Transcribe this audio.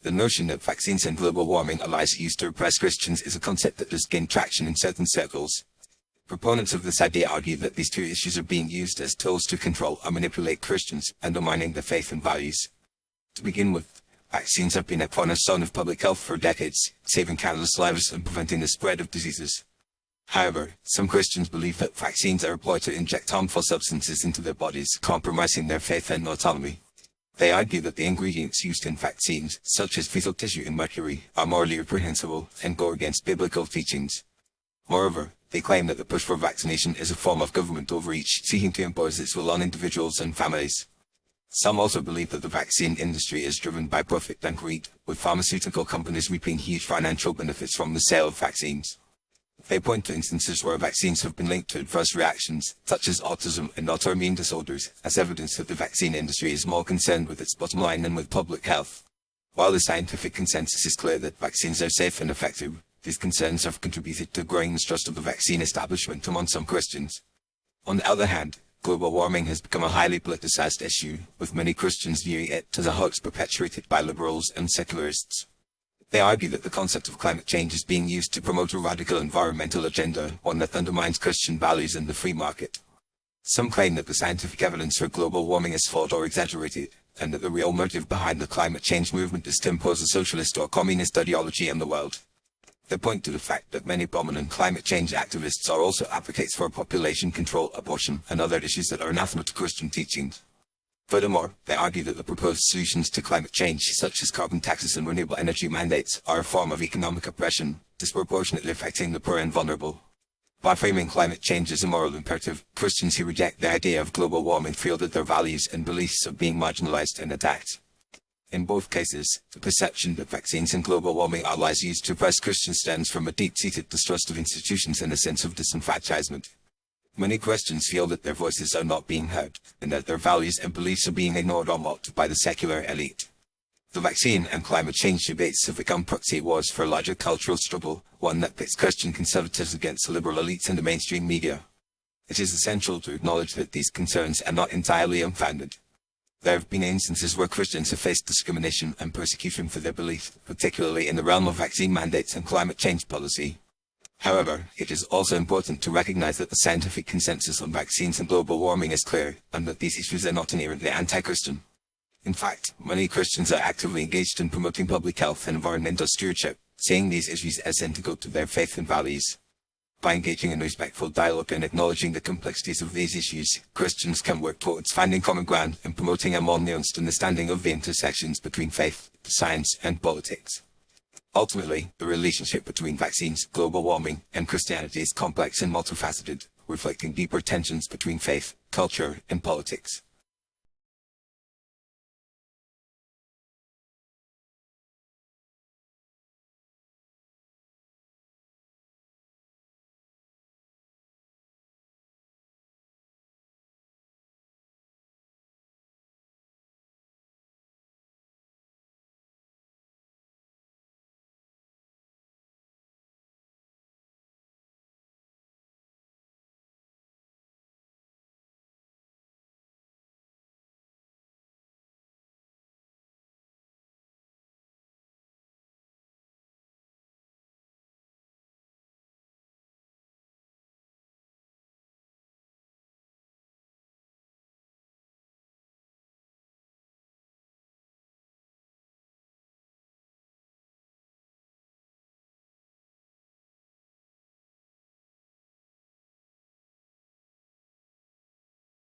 The notion that vaccines and global warming are lies used to repress Christians is a concept that has gained traction in certain circles. Proponents of this idea argue that these two issues are being used as tools to control or manipulate Christians, undermining their faith and values. To begin with, vaccines have been a cornerstone of public health for decades, saving countless lives and preventing the spread of diseases. However, some Christians believe that vaccines are employed to inject harmful substances into their bodies, compromising their faith and autonomy. They argue that the ingredients used in vaccines, such as fetal tissue and mercury, are morally reprehensible and go against biblical teachings. Moreover, they claim that the push for vaccination is a form of government overreach, seeking to impose its will on individuals and families. Some also believe that the vaccine industry is driven by profit and greed, with pharmaceutical companies reaping huge financial benefits from the sale of vaccines. They point to instances where vaccines have been linked to adverse reactions, such as autism and autoimmune disorders, as evidence that the vaccine industry is more concerned with its bottom line than with public health. While the scientific consensus is clear that vaccines are safe and effective, these concerns have contributed to growing mistrust of the vaccine establishment among some Christians. On the other hand, global warming has become a highly politicized issue, with many Christians viewing it as a hoax perpetuated by liberals and secularists. They argue that the concept of climate change is being used to promote a radical environmental agenda, one that undermines Christian values and the free market. Some claim that the scientific evidence for global warming is flawed or exaggerated, and that the real motive behind the climate change movement is to impose a socialist or communist ideology on the world. They point to the fact that many prominent climate change activists are also advocates for population control, abortion, and other issues that are anathema to Christian teachings. Furthermore, they argue that the proposed solutions to climate change, such as carbon taxes and renewable energy mandates, are a form of economic oppression, disproportionately affecting the poor and vulnerable. By framing climate change as a moral imperative, Christians who reject the idea of global warming feel that their values and beliefs are being marginalized and attacked. In both cases, the perception that vaccines and global warming are lies used to oppress Christians stems from a deep-seated distrust of institutions and a sense of disenfranchisement. Many Christians feel that their voices are not being heard, and that their values and beliefs are being ignored or mocked by the secular elite. The vaccine and climate change debates have become proxy wars for a larger cultural struggle, one that pits Christian conservatives against the liberal elites and the mainstream media. It is essential to acknowledge that these concerns are not entirely unfounded. There have been instances where Christians have faced discrimination and persecution for their belief, particularly in the realm of vaccine mandates and climate change policy. However, it is also important to recognize that the scientific consensus on vaccines and global warming is clear, and that these issues are not inherently anti-Christian. In fact, many Christians are actively engaged in promoting public health and environmental stewardship, seeing these issues as integral to their faith and values. By engaging in respectful dialogue and acknowledging the complexities of these issues, Christians can work towards finding common ground and promoting a more nuanced understanding of the intersections between faith, science, and politics. Ultimately, the relationship between vaccines, global warming, and Christianity is complex and multifaceted, reflecting deeper tensions between faith, culture, and politics.